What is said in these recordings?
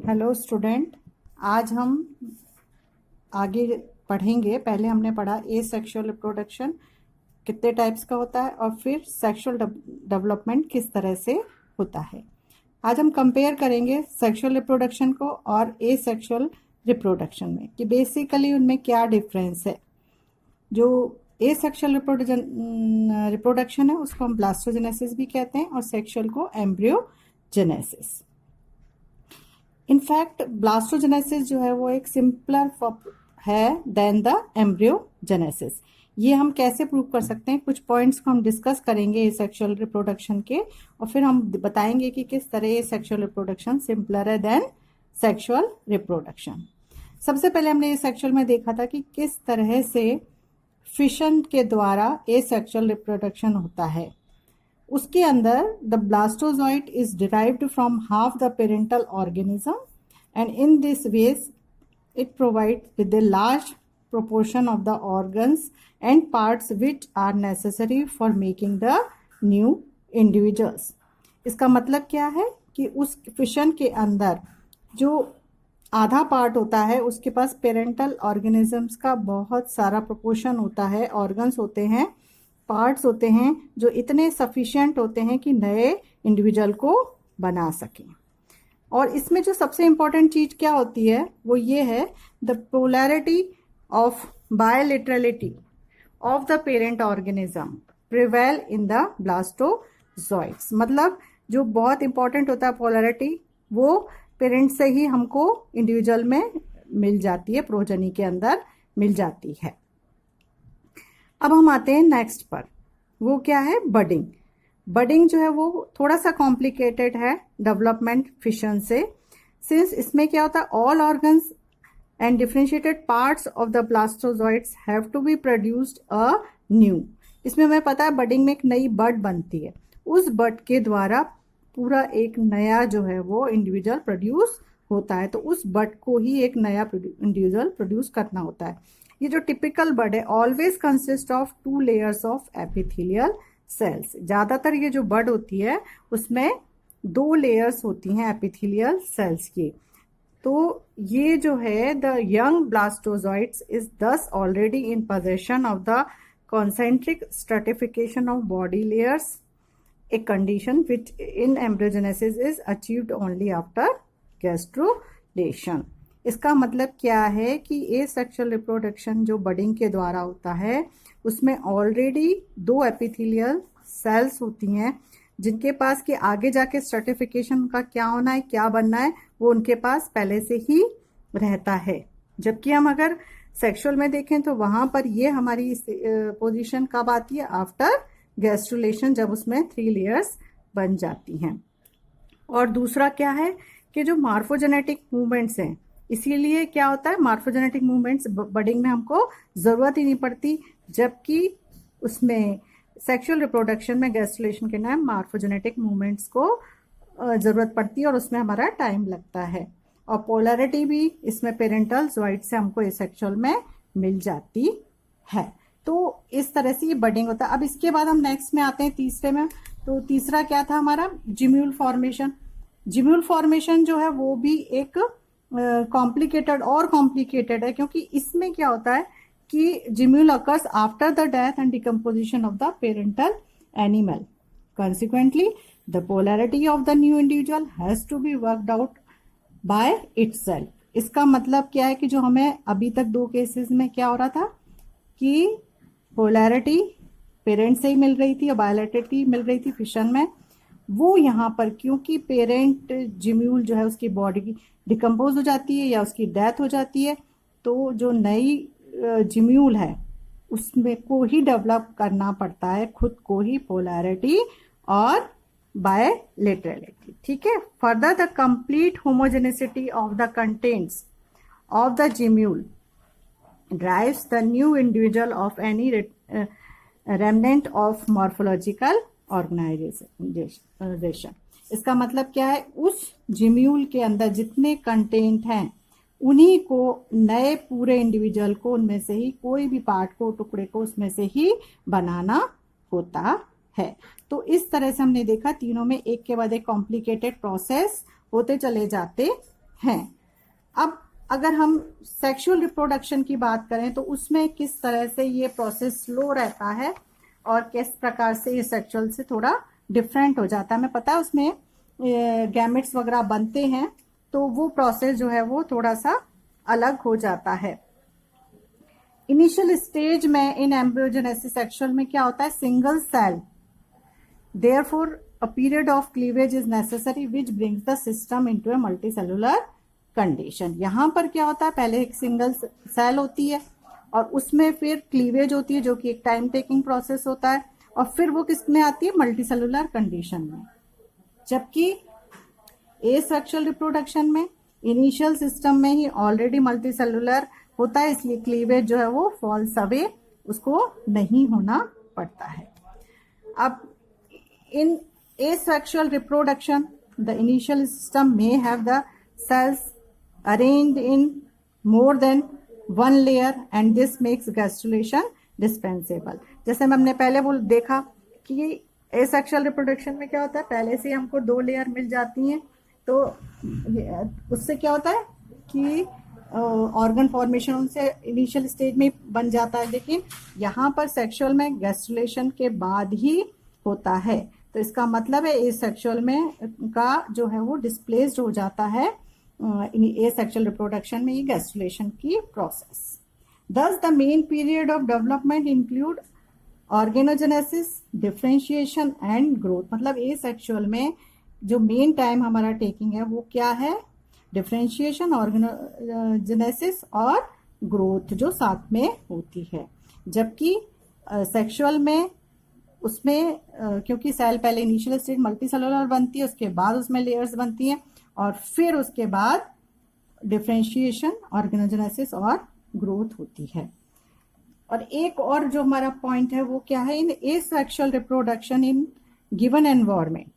Hello student. आज हम आगे पढ़ेंगे। पहले हमने पढ़ा ए सेक्सुअल रिप्रोडक्शन कितने टाइप्स का होता है और फिर सेक्सुअल डेवलपमेंट किस तरह से होता है। आज हम कंपेयर करेंगे सेक्सुअल रिप्रोडक्शन को और ए सेक्सुअल रिप्रोडक्शन में कि बेसिकली उनमें क्या डिफरेंस है। जो ए सेक्सुअल रिप्रोडक्शन है उसको हम ब्लास्टोजेनेसिस भी कहते हैं और सेक्सुअल को एम्ब्रियोजेनेसिस। इनफैक्ट ब्लास्टोजेनेसिस जो है वो एक सिंपलर है देन द एम्ब्रियोजेनेसिस। ये हम कैसे प्रूव कर सकते हैं, कुछ पॉइंट्स को हम डिस्कस करेंगे सेक्सुअल रिप्रोडक्शन के और फिर हम बताएंगे कि किस तरह सेक्सुअल रिप्रोडक्शन सिंपलर है देन सेक्सुअल रिप्रोडक्शन। सबसे पहले हमने ये सेक्सुअल में देखा था कि किस तरह से फिशन के द्वारा ए सेक्सुअल रिप्रोडक्शन होता है। उसके अंदर the blastozooid is derived from half the parental organism and in this ways it provides with a large proportion of the organs and parts which are necessary for making the new individuals। इसका मतलब क्या है कि उस fission के अंदर जो आधा पार्ट होता है उसके पास पेरेंटल ऑर्गेनिजम्स का बहुत सारा प्रोपोर्शन होता है, ऑर्गन्स होते हैं, पार्ट्स होते हैं जो इतने सफिशिएंट होते हैं कि नए इंडिविजुअल को बना सकें। और इसमें जो सबसे इंपॉर्टेंट चीज क्या होती है वो ये है the polarity of bilaterality of the parent organism prevail in the blastozooids. मतलब जो बहुत इंपॉर्टेंट होता है पोलैरिटी, वो पेरेंट से ही हमको इंडिविजुअल में मिल जाती है, प्रोजनी के अंदर मिल जाती है। अब हम आते हैं नेक्स्ट पर, वो क्या है बडिंग। बडिंग जो है वो थोड़ा सा कॉम्प्लिकेटेड है डेवलपमेंट फिशन से, सिंस इसमें क्या होता है all organs and differentiated parts of the blastozooids have to be produced anew. इसमें हमें पता है बडिंग में एक नई बड बनती है, उस बड के द्वारा पूरा एक नया जो है वो इंडिविजुअल प्रोड्यूस होता है, तो उस बड को ही एक नया इंडिविजुअल प्रोड्यूस करना होता है। ये जो टिपिकल बड है always consist of 2 layers of epithelial cells. ज्यादातर ये जो बड होती है उसमें 2 लेयर्स होती हैं एपिथेलियल सेल्स की। तो ये जो है द यंग ब्लास्टोजॉइट्स इज दस already in possession of the concentric stratification of body layers, a condition which in embryogenesis is achieved only after gastrulation. इसका मतलब क्या है कि ए सेक्सुअल रिप्रोडक्शन जो बडिंग के द्वारा होता है उसमें ऑलरेडी 2 एपिथेलियल सेल्स होती हैं जिनके पास कि आगे जाके स्ट्रेटिफिकेशन का क्या होना है, क्या बनना है, वो उनके पास पहले से ही रहता है। जबकि हम अगर सेक्सुअल में देखें तो वहां पर ये हमारी पोजीशन कब आती है, आफ्टर गैस्ट्रुलेशन, जब उसमें 3 लेयर्स बन जाती हैं। और दूसरा क्या है कि जो मार्फोजेनेटिक मूवमेंट्स हैं, इसीलिए क्या होता है मार्फोजेनेटिक मूवमेंट्स बडिंग में हमको जरूरत ही नहीं पड़ती, जबकि उसमें सेक्सुअल रिप्रोडक्शन में गैस्ट्रुलेशन के टाइम मार्फोजेनेटिक मूवमेंट्स को जरूरत पड़ती है और उसमें हमारा टाइम लगता है। और पोलैरिटी भी इसमें पेरेंटल जॉइट से हमको सेक्सुअल में मिल जाती है। तो इस तरह से ये बडिंग होता है। अब इसके बाद हम नेक्स्ट में आते हैं तीसरे में। तो तीसरा क्या था हमारा जिम्यूल फॉर्मेशन। जिम्यूल फॉर्मेशन जो है वो भी एक कॉम्प्लिकेटेड है, क्योंकि इसमें क्या होता है कि gemmule occurs after the death and decomposition of the parental animal. Consequently, the polarity of the new individual has to be worked out by itself। इसका मतलब क्या है कि जो हमें अभी तक 2 केसेस में क्या हो रहा था कि पोलैरिटी पेरेंट से ही मिल रही थी और बायलेटरलिटी मिल रही थी फिशन में, वो यहाँ पर क्योंकि पेरेंट जिम्यूल जो है उसकी बॉडी डिकम्पोज हो जाती है या उसकी डेथ हो जाती है, तो जो नई जिम्यूल है उसमें को ही डेवलप करना पड़ता है खुद को ही पोलैरिटी और बायलेटरलिटी। ठीक है। Further the complete homogeneity of the contents of the gemmule drives the new individual of any remnant of morphological organisation. इसका मतलब क्या है, उस जिम्यूल के अंदर जितने कंटेंट हैं उन्हीं को नए पूरे इंडिविजुअल को उनमें से ही कोई भी पार्ट को, टुकड़े को उसमें से ही बनाना होता है। तो इस तरह से हमने देखा तीनों में एक के बाद एक कॉम्प्लिकेटेड प्रोसेस होते चले जाते हैं। अब अगर हम सेक्सुअल रिप्रोडक्शन की बात करें तो उसमें किस तरह से ये प्रोसेस स्लो रहता है और किस प्रकार से ये सेक्सुअल से थोड़ा डिफरेंट हो जाता है। हमें पता है उसमें गैमेट्स वगैरह बनते हैं, तो वो प्रोसेस जो है वो थोड़ा सा अलग हो जाता है। इनिशियल स्टेज में इन एम्ब्रियोजेनेसिस सेक्सुअल में क्या होता है, single cell, therefore a period of cleavage is necessary which brings the system into a multicellular condition। यहाँ पर क्या होता है, पहले एक सिंगल सेल होती है और उसमें फिर क्लीवेज होती है जो कि एक टाइम टेकिंग प्रोसेस होता है, और फिर वो किस में आती है, मल्टीसेलुलर कंडीशन में। जबकि एसेक्सुअल रिप्रोडक्शन में इनिशियल सिस्टम में ही ऑलरेडी मल्टीसेलुलर होता है, इसलिए क्लीवेज जो है वो फॉल्स अवे, उसको नहीं होना पड़ता है। अब in asexual reproduction, the initial system may have the cells arranged in more than one layer and this makes gastrulation dispensable। जैसे हमने पहले देखा कि asexual reproduction में क्या होता है, पहले से हमको 2 लेयर मिल जाती हैं, तो उससे क्या होता है कि ऑर्गन फॉर्मेशन उनसे इनिशियल स्टेज में बन जाता है। लेकिन यहाँ पर सेक्सुअल में गैस्ट्रुलेशन के बाद ही होता है, तो इसका मतलब है एसेक्सुअल में का जो है वो डिस्प्लेस्ड हो जाता है एसेक्सुअल रिप्रोडक्शन में ये गैस्ट्रुलेशन की प्रोसेस। दस the main period of development include organogenesis, differentiation and growth. मतलब एसेक्सुअल में जो मेन टाइम हमारा टेकिंग है वो क्या है, डिफरेंशिएशन, ऑर्गेनोजेनेसिस और ग्रोथ जो साथ में होती है। जबकि सेक्सुअल में उसमें क्योंकि सेल पहले इनिशियल स्टेज मल्टीसेलुलर बनती है, उसके बाद उसमें लेयर्स बनती हैं और फिर उसके बाद डिफरेंशिएशन, ऑर्गेनोजेनेसिस और ग्रोथ होती है। और एक और जो हमारा पॉइंट है वो क्या है, in asexual reproduction in given environment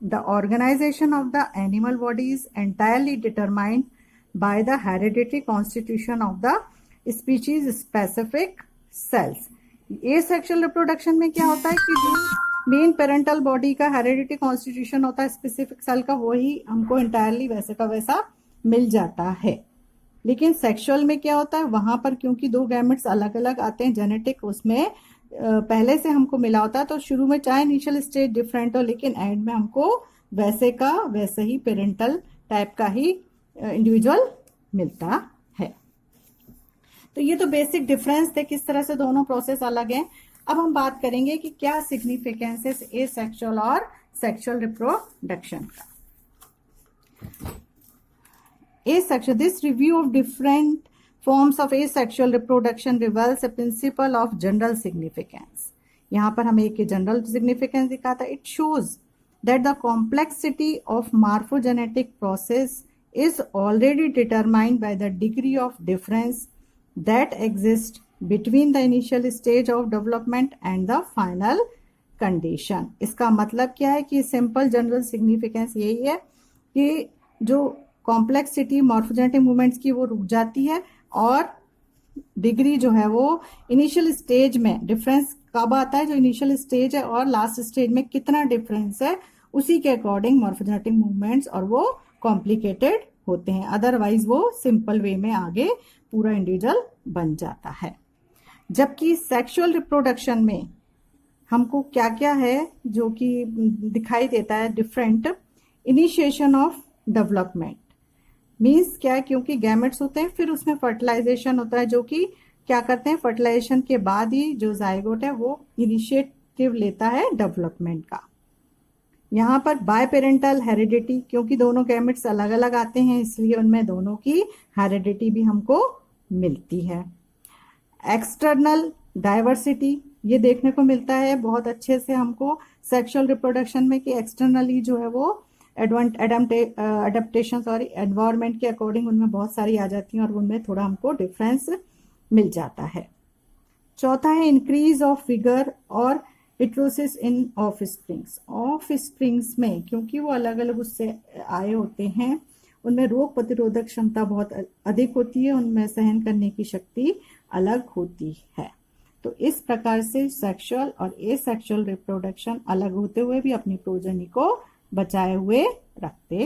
the organisation of the animal body is entirely determined by the hereditary constitution of the species specific cells. Asexual reproduction में क्या होता है कि जो मेन पेरेंटल बॉडी का हेरिडिटरी कॉन्स्टिट्यूशन होता है specific cell का, वही हमको एंटायरली वैसे का वैसा मिल जाता है। लेकिन सेक्सुअल में क्या होता है, वहां पर क्योंकि 2 गैमेट्स अलग अलग आते हैं, जेनेटिक उसमें पहले से हमको मिला होता है, तो शुरू में चाहे इनिशियल स्टेज डिफरेंट हो लेकिन एंड में हमको वैसे का वैसे ही पेरेंटल टाइप का ही इंडिविजुअल मिलता है। तो ये तो बेसिक डिफरेंस थे, किस तरह से दोनों प्रोसेस अलग हैं। अब हम बात करेंगे कि क्या सिग्निफिकेंस है एसेक्सुअल और सेक्सुअल रिप्रोडक्शन का। Asexual, this review of different forms of asexual reproduction reveals a principle of general significance। यहाँ पर हमें एक जनरल सिग्निफिकेंस दिखाता है। It shows that the complexity of morphogenetic process is already determined by the degree of difference that exists between the initial stage of development and the final condition। इसका मतलब क्या है कि सिंपल जनरल सिग्निफिकेंस यही है कि जो complexity morphogenetic movements की वो रुक जाती है और डिग्री जो है वो इनिशियल स्टेज में डिफरेंस कब आता है, जो इनिशियल स्टेज है और लास्ट स्टेज में कितना डिफरेंस है, उसी के अकॉर्डिंग मॉर्फोजेनेटिक मूवमेंट्स और वो कॉम्प्लिकेटेड होते हैं। अदरवाइज वो सिंपल वे में आगे पूरा इंडिविजुअल बन जाता है। जबकि सेक्सुअल रिप्रोडक्शन में हमको क्या क्या है जो कि दिखाई देता है different, initiation of development means क्या है, क्योंकि गैमेट्स होते हैं फिर उसमें फर्टिलाइजेशन होता है, जो कि क्या करते हैं, फर्टिलाइजेशन के बाद ही जो जाइगोट है वो इनिशिएटिव लेता है डेवलपमेंट का। यहाँ पर बाय पेरेंटल हेरिडिटी, क्योंकि दोनों गैमेट्स अलग अलग आते हैं इसलिए उनमें दोनों की हेरिडिटी भी हमको मिलती है। एक्सटर्नल डाइवर्सिटी ये देखने को मिलता है बहुत अच्छे से हमको सेक्सुअल रिप्रोडक्शन में कि एक्सटर्नली जो है वो एडेप्टेशन एनवायरमेंट के अकॉर्डिंग उनमें बहुत सारी आ जाती हैं और उनमें थोड़ा हमको डिफरेंस मिल जाता है। चौथा है इंक्रीज ऑफ फिगर और हिट्रोसिस इन ऑफ स्प्रिंग्स। ऑफ स्प्रिंग्स में क्योंकि वो अलग अलग उससे आए होते हैं, उनमें रोग प्रतिरोधक क्षमता बहुत अधिक होती है, उनमें सहन करने की शक्ति अलग होती है। तो इस प्रकार से सेक्सुअल और एसेक्सुअल रिप्रोडक्शन अलग होते हुए भी अपनी प्रोजनी को बचाए हुए रखते